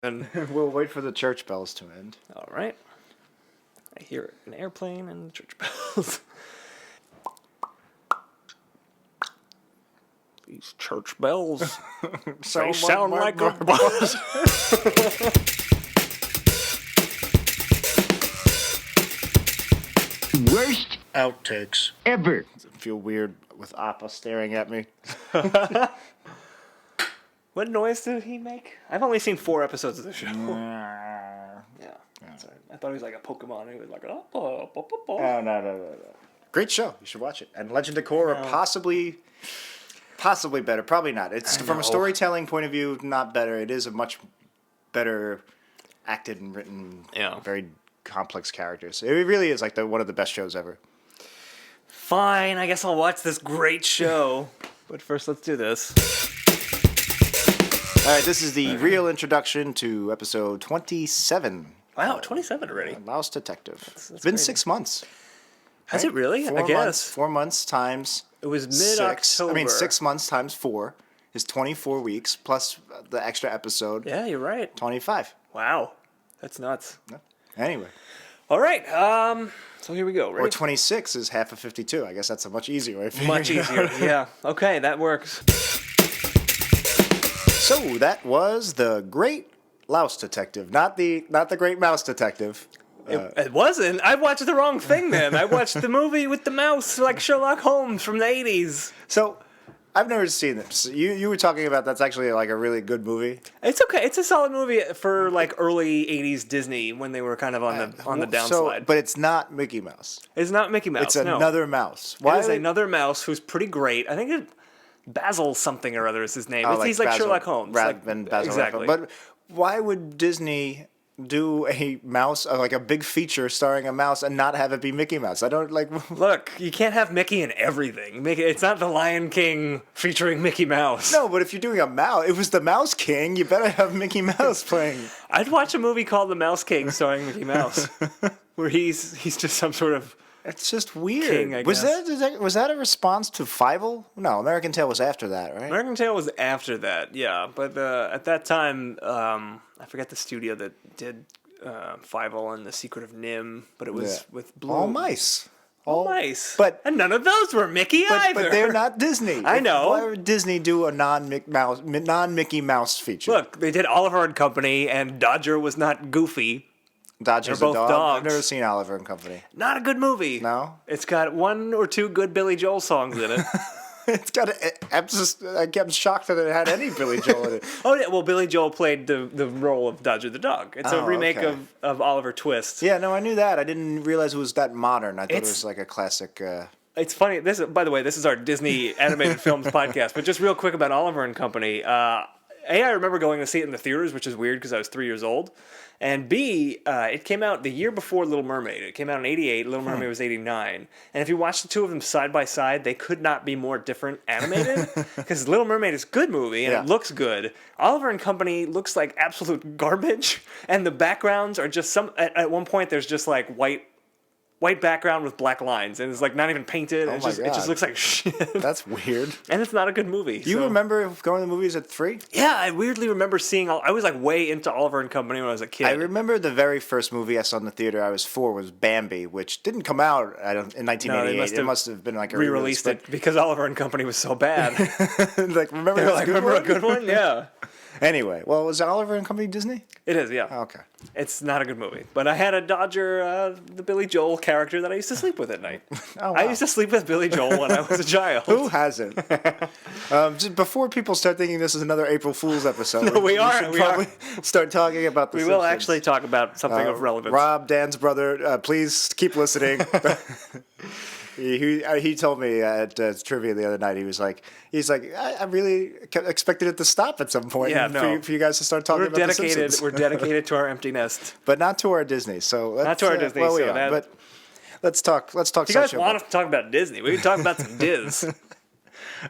And We'll wait for the church bells to end. all right, I hear an airplane and church bells. These church bells, they sound like a buzz. Worst Outtakes. ever. Does it feel weird with Appa staring at me? What noise did he make? I've only seen 4 episodes of the show. Yeah. Sorry. I thought he was like a Pokemon. He was like, Oh, no. Great show. You should watch it. And Legend of Korra, possibly better. Probably not. It's from a storytelling point of view, not better. It is a much better acted and written, very complex characters. It really is like one of the best shows ever. Fine, I guess I'll watch this great show. But first, let's do this. All right, this is the real introduction to episode 27. Wow, 27 already. Mouse Detective. It's been crazy. 6 months. Has it really? I guess. 4 months times. It was 6. mid-October. I mean, 6 months times 4 is 24 weeks, plus the extra episode. Yeah, you're right. 25. Wow. That's nuts. Anyway. All right, so here we go. Ready? Or 26 is half of 52. I guess that's a much easier way of figuring Much it easier, out. yeah. Okay, that works. So that was the Great Louse Detective, not the Great Mouse Detective. It wasn't. I watched the wrong thing then. I watched the movie with the mouse, like Sherlock Holmes from the 80s. So I've never seen this. You were talking about that's actually like a really good movie. It's okay. It's a solid movie for like early 80s Disney when they were kind of on the downslide. But it's not Mickey Mouse. It's not Mickey Mouse. It's another mouse. It is another mouse who's pretty great. I think Basil something or other is his name. He's like Basil, Sherlock Holmes. Rather than Basil exactly. Rathbone. But why would Disney do a mouse, like a big feature starring a mouse, and not have it be Mickey Mouse? I don't like. Look, you can't have Mickey in everything. It's not the Lion King featuring Mickey Mouse. No, but if you're doing a mouse, it was the Mouse King. You better have Mickey Mouse playing. I'd watch a movie called The Mouse King starring Mickey Mouse, where he's just some sort of. It's just weird. King, I guess. Was that a response to Fievel? No, American Tail was after that, right? American Tail was after that, yeah. But at that time, I forget the studio that did Fievel and The Secret of Nim, but it was with Bloom. All mice. All mice. But and none of those were Mickey either. But they're not Disney. I know. Why would Disney do a non-Mickey Mouse feature? Look, they did Oliver and Company, and Dodger was not Goofy. Dodger's They're a both dog. dogs. I've never seen Oliver and Company. Not a good movie. No? It's got 1 or 2 good Billy Joel songs in it. It's got. I'm shocked that it had any Billy Joel in it. Oh, yeah, well, Billy Joel played the role of Dodger the dog. It's a remake of Oliver Twist. Yeah, no, I knew that. I didn't realize it was that modern. I thought it was like a classic. It's funny. By the way, this is our Disney animated films podcast. But just real quick about Oliver and Company. I remember going to see it in the theaters, which is weird because I was 3 years old. And B, it came out the year before Little Mermaid. It came out in 88. Little Mermaid was 89. And if you watch the two of them side by side, they could not be more different animated. Because Little Mermaid is a good movie, and it looks good. Oliver and Company looks like absolute garbage. And the backgrounds are just at one point, there's just like white background with black lines, and it's like not even painted. It just looks like shit. That's weird. And it's not a good movie. You remember going to the movies at 3? Yeah, I weirdly remember seeing. I was like way into Oliver and Company when I was a kid. I remember the very first movie I saw in the theater. I was 4. Was Bambi, which didn't come out in 1988. It must have been like a re-released it because Oliver and Company was so bad. remember a good one? Yeah. Anyway, well, was Oliver and Company Disney? It is, yeah. Okay. It's not a good movie. But I had a Dodger, the Billy Joel character that I used to sleep with at night. Oh, wow. I used to sleep with Billy Joel when I was a child. Who hasn't? Just before people start thinking this is another April Fool's episode, we should probably start talking about the We Simpsons. will actually talk about something of relevance. Rob, Dan's brother, please keep listening. He told me at trivia the other night. He's like, I really expected it to stop at some point. Yeah, for you guys to start talking about the Simpsons. We're dedicated to our empty nest, but not to our Disney. So not to our Disney. Well, so but let's talk. If you guys want us to talk about Disney, we can talk about some Diz.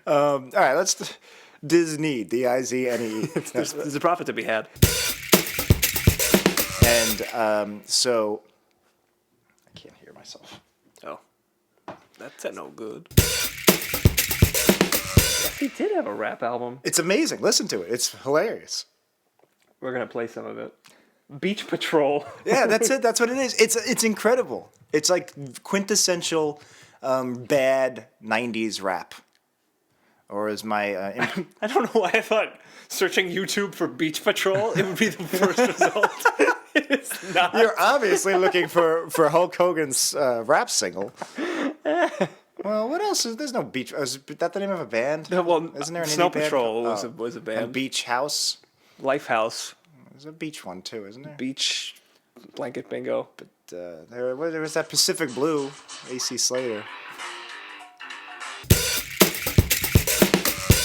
All right, let's Disney. D-I-Z-N-E. There's a profit to be had. And so I can't hear myself. Oh. That's no good. Yes, he did have a rap album. It's amazing. Listen to it. It's hilarious. We're gonna play some of it. Beach Patrol. Yeah, that's it. That's what it is. It's incredible. It's like quintessential bad '90s rap. Or as my I don't know why I thought searching YouTube for Beach Patrol it would be the first result. It's not. You're obviously looking for Hulk Hogan's rap single. Well, what else? There's no beach. Is that the name of a band? No, well, isn't there an Snow indie band? Patrol was a band. And Beach House. Lifehouse. There's a beach one too, isn't there? Beach blanket bingo. But there was that Pacific Blue, AC Slater.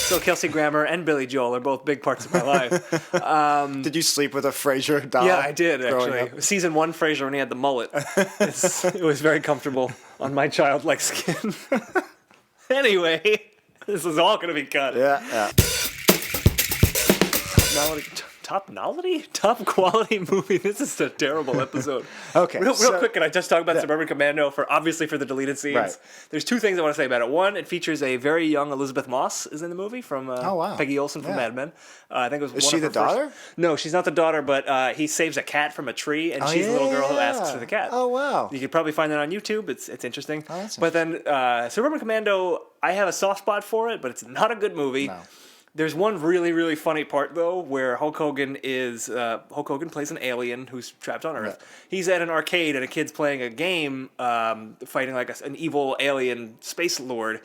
So Kelsey Grammer and Billy Joel are both big parts of my life. Did you sleep with a Frasier doll? Yeah, I did growing actually. up? Season 1 Frasier when he had the mullet. It was very comfortable on my childlike skin. Anyway, this is all going to be cut. Yeah. Top quality movie. This is a terrible episode. Okay, Real so- quick, can I just talk about Suburban Commando for the deleted scenes? Right. There's two things I want to say about it. One, it features a very young Elizabeth Moss is in the movie from wow. Peggy Olson from Yeah. Mad Men. I think it was. Is one she of the her first- daughter? No, she's not the daughter, but he saves a cat from a tree, and she's the little girl who asks for the cat. Oh wow. You could probably find that on YouTube. It's interesting. Oh, that's but then Suburban Commando, I have a soft spot for it, but it's not a good movie. No. There's one really, really funny part though, where Hulk Hogan plays an alien who's trapped on Earth. Right. He's at an arcade and a kid's playing a game, fighting like an evil alien space lord,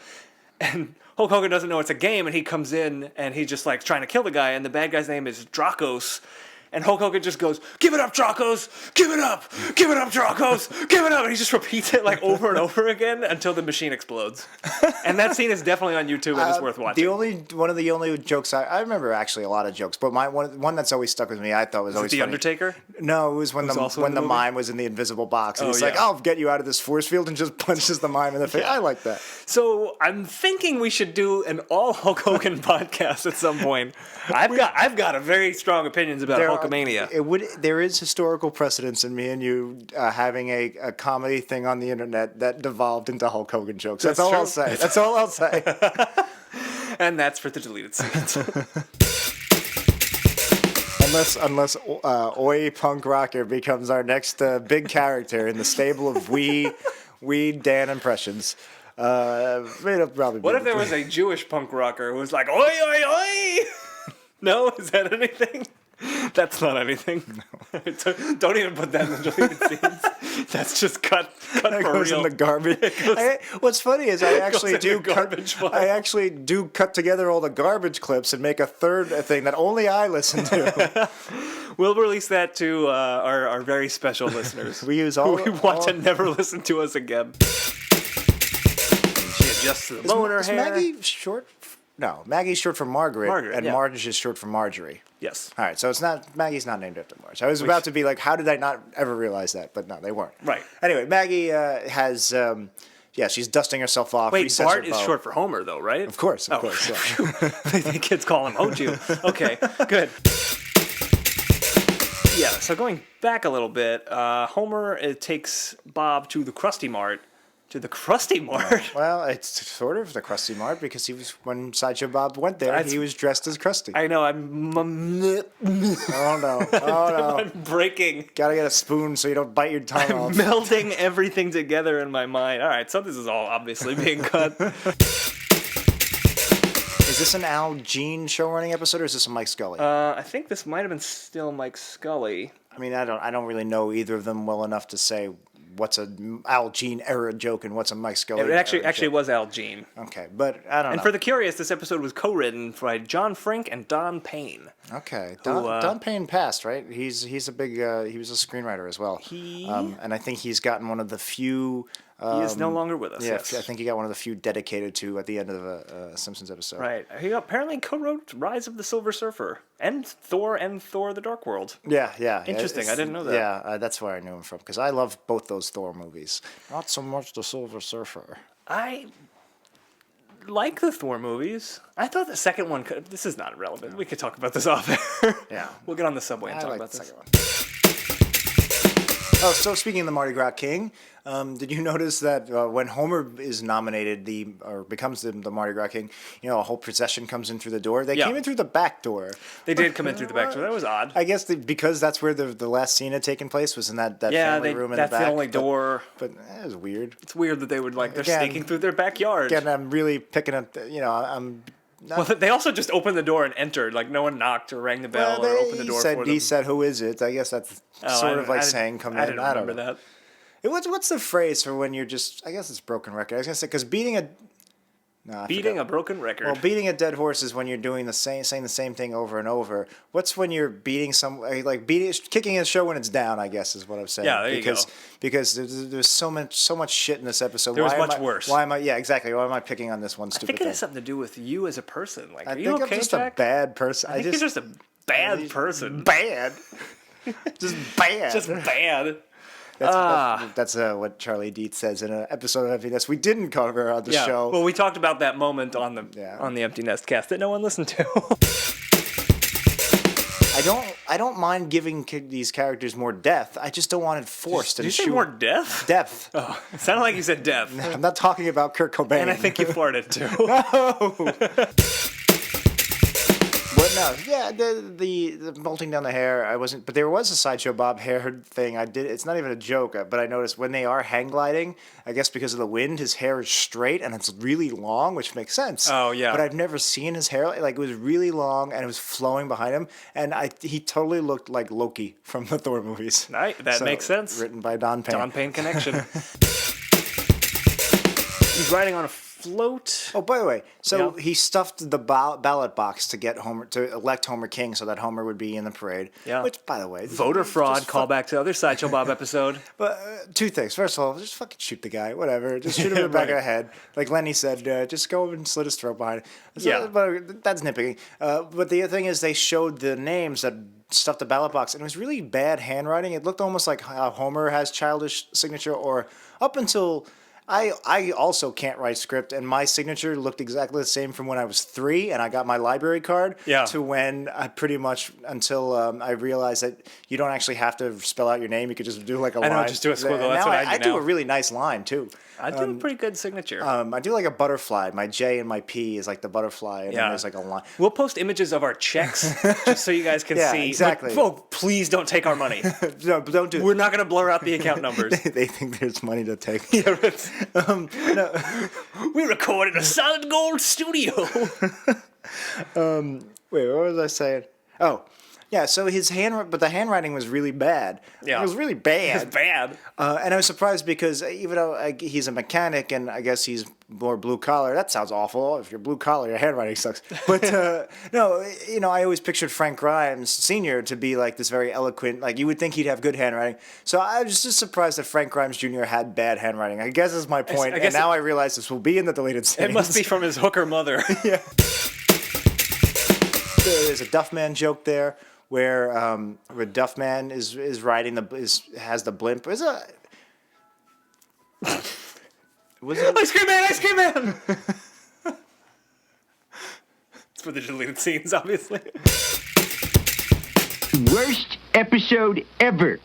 and Hulk Hogan doesn't know it's a game, and he comes in and he's just like trying to kill the guy, and the bad guy's name is Dracos. And Hulk Hogan just goes, "Give it up, Dracos! Give it up! Give it up, Dracos! Give it up!" And he just repeats it like over and over again until the machine explodes. And that scene is definitely on YouTube and it's worth watching. One of the only jokes I remember actually a lot of jokes, but one that's always stuck with me I thought was always The funny. Undertaker? No, it was when also in the movie? mime was in the invisible box. And he's like, yeah. "I'll get you out of this force field," and just punches the mime in the face. Yeah. I like that. So I'm thinking we should do an all Hulk Hogan podcast at some point. I've got a very strong opinions about Hulkamania. There is historical precedence in me and you having a comedy thing on the internet that devolved into Hulk Hogan jokes. That's all true. I'll say. That's all I'll say. And that's for the deleted scenes. Unless Oi Punk Rocker becomes our next big character in the stable of we Dan impressions. It'll probably be What if there was a Jewish punk rocker who was like, "Oi, oi, oi"? No, is that anything? That's not anything. No. Don't even put that in the deleted scenes. That's just cut that for goes real. in the garbage. What's funny is I actually in do the garbage file. I actually do cut together all the garbage clips and make a third thing that only I listen to. We'll release that to our very special listeners. We use all who want to never listen to us again. She adjusts the boner is hair. Maggie short? No, Maggie's short for Margaret, and yeah. Marge is short for Marjorie. Yes. All right, so it's not Maggie's not named after Marge. I was about to be like, how did I not ever realize that? But no, they weren't. Right. Anyway, Maggie has, she's dusting herself off. Wait, resets Bart her is bow. short for Homer, though, right? Of course. Yeah. The kids call him Hoju. Okay, good. Yeah, so going back a little bit, Homer takes Bob to the Krusty Mart. To the Krusty Mart? Well, it's sort of the Krusty Mart because when Sideshow Bob went there, he was dressed as Krusty. I know, I'm... Oh, no. Oh, no. I'm breaking. Gotta get a spoon so you don't bite your tongue I'm off. melding everything together in my mind. All right, so this is all obviously being cut. Is this an Al Jean show running episode or is this a Mike Scully? I think this might have been still Mike Scully. I mean, I don't really know either of them well enough to say what's a Al Jean era joke and what's a Mike Scully. It actually joke. was Al Jean. Okay, but I don't know. And for the curious, this episode was co-written by John Frink and Don Payne. Okay, Don Payne passed, right? He's a big he was a screenwriter as well. And I think he's gotten one of the few. He is no longer with us. Yeah, Yes. I think he got one of the few dedicated to at the end of a Simpsons episode. Right. He apparently co-wrote Rise of the Silver Surfer and Thor the Dark World. Yeah. Interesting. I didn't know that. Yeah, that's where I knew him from because I love both those Thor movies. Not so much the Silver Surfer. I like the Thor movies. I thought the second one this is not relevant. We could talk about this off air. Yeah. We'll get on the subway and I talk like about the this. second one. Oh, so speaking of the Mardi Gras King, did you notice that when Homer is nominated or becomes the Mardi Gras King, a whole procession comes in through the door? They came in through the back door. They did come in through the back door. That was odd. I guess because that's where the last scene had taken place, was in that family room in the back. That's the only door. But it was weird. It's weird that they would they're sneaking through their backyard. Again, I'm really picking up. I'm. Well, they also just opened the door and entered. No one knocked or rang the bell or opened the door for them. He said, "Who is it?" I guess that's saying, "Come in." I didn't remember that. What's the phrase for when you're just? I guess it's broken record. I was gonna say because beating a broken record. Well, beating a dead horse is when you're saying the same thing over and over. What's when you're beating kicking a show when it's down? I guess is what I'm saying. Yeah, there you go. Because there's so much shit in this episode. There was much worse. Why am I? Yeah, exactly. Why am I picking on this one stupid thing? I think it has something to do with you as a person. Are you think okay, I'm just Jack? a bad person. I think you're just a bad person. Bad. Just bad. Just bad. That's what Charlie Dietz says in an episode of Empty Nest we didn't cover on the show. Well, we talked about that moment on the Empty Nest cast that no one listened to. I don't mind giving these characters more depth. I just don't want it forced. Did you say more depth? Depth. Oh, it sounded like you said death. I'm not talking about Kurt Cobain. And I think you farted too. No. But no, yeah, the molting down the hair, I wasn't, but there was a Sideshow Bob hair thing. It's not even a joke, but I noticed when they are hang gliding, I guess because of the wind, his hair is straight and it's really long, which makes sense. Oh, yeah. But I've never seen his hair, it was really long and it was flowing behind him, and he totally looked like Loki from the Thor movies. That makes sense. Written by Don Payne. Don Payne connection. He's riding on a float. Oh, by the way, he stuffed the ballot box to get Homer to elect Homer King, so that Homer would be in the parade. Yeah. Which, by the way, voter fraud. Callback to the other Sideshow Bob episode. But two things. First of all, just fucking shoot the guy. Whatever. Just shoot him in the back of the head. Like Lenny said, just go and slit his throat behind. But that's nitpicking. But the other thing is they showed the names that stuffed the ballot box, and it was really bad handwriting. It looked almost like how Homer has childish signature, or up until. I also can't write script, and my signature looked exactly the same from when I was 3, and I got my library card, to when I pretty much until I realized that you don't actually have to spell out your name. You could just do like a line. I know, just do a squiggle. That's what I do a really nice line, too. I do a pretty good signature. I do like a butterfly. My J and my P is like the butterfly, and then there's like a line. We'll post images of our checks just so you guys can see. Exactly. Please don't take our money. No, don't do it. We're not going to blur out the account numbers. They think there's money to take. Yeah, no. We record in a solid gold studio. Wait, what was I saying? Oh. Yeah, so but the handwriting was really bad. Yeah. It was really bad. It was bad. And I was surprised because even though he's a mechanic and I guess he's more blue collar, that sounds awful. If you're blue collar, your handwriting sucks. But no, I always pictured Frank Grimes Sr. to be like this very eloquent, like you would think he'd have good handwriting. So I was just surprised that Frank Grimes Jr. had bad handwriting. I guess that's my point. And now I realize this will be in the deleted scenes. It must be from his hooker mother. Yeah. There's a Duffman joke there. Where Duffman is riding has the blimp. Is it? Ice cream man! Ice cream man! It's for the deleted scenes, obviously. Worst episode ever.